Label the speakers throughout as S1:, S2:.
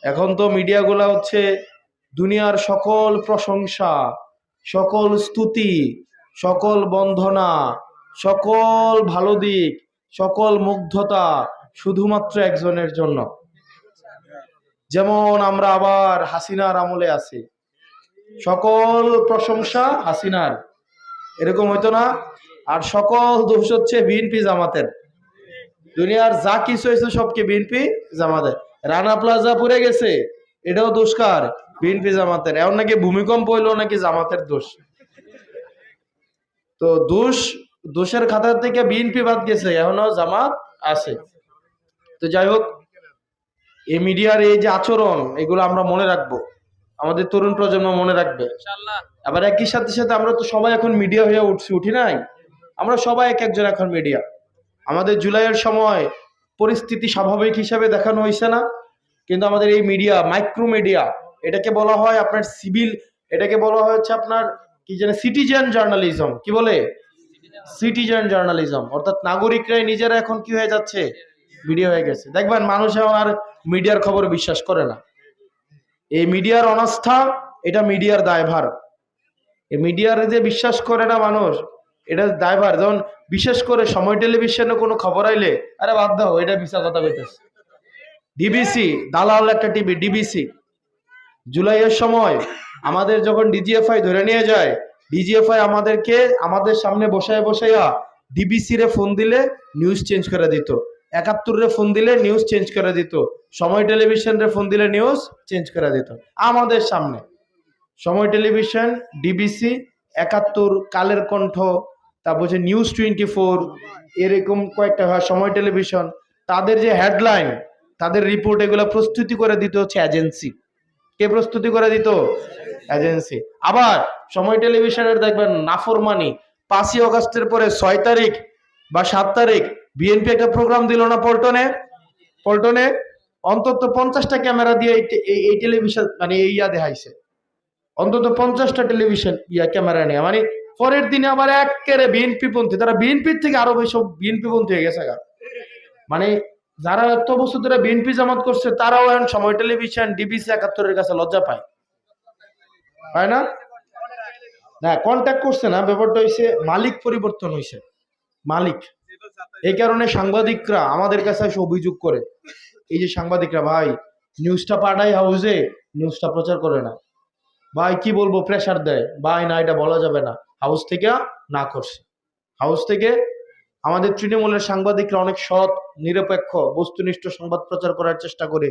S1: এখন তো মিডিয়াগুলো হচ্ছে দুনিয়ার সকল প্রশংসা, সকল স্তুতি, সকল বন্দনা, সকল ভালো দিক, সকল মুগ্ধতা শুধুমাত্র একজনের জন্য। যেমন আমরা আবার হাসিনার আমলে আছি, সকল প্রশংসা হাসিনার, এরকম হইতো না? আর সকল দোষ হচ্ছে বিএনপি জামাতের। দুনিয়ার যা কিছু হয়েছে সবকে বিএনপি জামাতের। রানা প্লাজা পুড়ে গেছে, এটাও দোষ কার? বিএনপি জামাতের। এখন নাকি ভূমিকম্প হইলো নাকি জামাতের দোষ। তো দোষের খাতার থেকে বিএনপি বাদ গেছে, এখনো জামাত আছে। তো যাই হোক, এই মিডিয়ার এই যে আচরণ, এগুলো আমরা মনে রাখবো, আমাদের তরুণ প্রজন্ম মনে রাখবে। আবার একই সাথে সাথে আমরা তো সবাই এখন মিডিয়া হয়ে উঠি নাই? আমরা সবাই এক একজন এখন মিডিয়া। আমাদের জুলাইয়ের সময় পরিস্থিতি স্বাভাবিক হিসাবে দেখানো হয়েছে না, কিন্তু আমাদের এই মিডিয়া, মাইক্রো মিডিয়া, এটাকে বলা হয় আপনার সিভিল, এটাকে বলা হচ্ছে আপনার কি জানে সিটিজেন জার্নালিজম। কি বলে? Citizen journalism. অর্থাৎ নাগরিকরাই নিজেরা এখন কি হয়ে যাচ্ছে? মিডিয়া হয়ে গেছে। দেখবেন মানুষ আর মিডিয়ার খবর বিশ্বাস করে না। এই মিডিয়ার অনাস্থা, এটা মিডিয়ার দায়ভার। এই মিডিয়ার যে বিশ্বাস করে না মানুষ, এটা দায়ভার। যেমন বিশেষ করে সময় টেলিভিশনে কোনো খবর আইলে, আরে বাদ দাও, এটা মিশা কথা কইতেছে। ডিবিসি, দালাল একটা টিভি ডিবিসি, জুলাইয়ের সময় আমাদের যখন ডিজিএফআই ধরে নিয়ে যায়, ডিজিএফআই আমাদেরকে আমাদের সামনে বসাইয়া ডিবিসি রে ফোন দিলে নিউজ চেঞ্জ করে দিত, ৭১ রে ফোন দিলে নিউজ চেঞ্জ করে দিত, সময় টেলিভিশন রে ফোন দিলে নিউজ চেঞ্জ করে দিত আমাদের সামনে। সময় টেলিভিশন, ডিবিসি, ৭১, কালের কণ্ঠ, তারপর যে নিউজ 24, এরকম কয়েকটা হয় সময় টেলিভিশন। তাদের যে হেডলাইন, তাদের রিপোর্ট, এগুলো প্রস্তুতি করে দিতে হচ্ছে এজেন্সি। কে প্রস্তুতি করে দিত? এজেন্সি। আবার সময় টেলিভিশনের দেখবেন নাফরমানি, ৫ই অগস্টের পরে ৬ তারিখ বা ৭ তারিখ বিএনপি একটা প্রোগ্রাম দিল না পল্টনে, অন্তত ৫০টা ক্যামেরা দিয়ে এই টেলিভিশন মানে এই দেখাইছে, অন্তত ৫০টা টেলিভিশন ক্যামেরা নিয়ে। মানে পরের দিনে আবার একেবারে বিএনপি পন্থী, তারা বিএনপির থেকে আরো বেশি বিএনপি পন্থী হয়ে গেছে। মানে যারা এত বছর ধরে বিএনপি জামাত করছে, তারাও এখন সময় টেলিভিশন, ডিবিসি, ৭১-এর কাছে লজ্জা পায় না? না, কন্ট্যাক্ট করছে না, ব্যাপারটা হয়েছে মালিক পরিবর্তন হয়েছে, মালিক। এই কারণে সাংবাদিকরা আমাদের কাছে এসে অভিযোগ করে, এই যে সাংবাদিকরা, ভাই নিউজটা পাঠাই হাউজে, নিউজটা প্রচার করে না, ভাই কি বলবো, প্রেসার দেয়, ভাই না এটা বলা যাবে না, হাউস থেকে না করছে। হাউস থেকে আমাদের তৃণমূলের সাংবাদিকরা অনেক সৎ, নিরপেক্ষ, বস্তুনিষ্ঠ সংবাদ প্রচার করার চেষ্টা করে,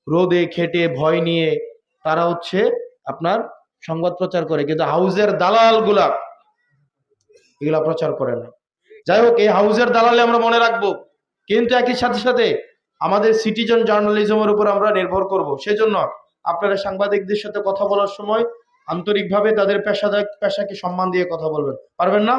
S1: রোদে খেটে ভয় নিয়ে তারা হচ্ছে আপনার সংবাদ প্রচার করে, কিন্তু হাউজের দালাল গুলা এগুলা প্রচার করে না। যাই হোক, এই হাউজের দালালে আমরা মনে রাখবো, কিন্তু একই সাথে সাথে আমাদের সিটিজেন জার্নালিজমের উপর আমরা নির্ভর করব। সেজন্য আপনারা সাংবাদিকদের সাথে কথা বলার সময় আন্তরিকভাবে তাদের পেশাকে সম্মান দিয়ে কথা বলবেন, পারবেন না?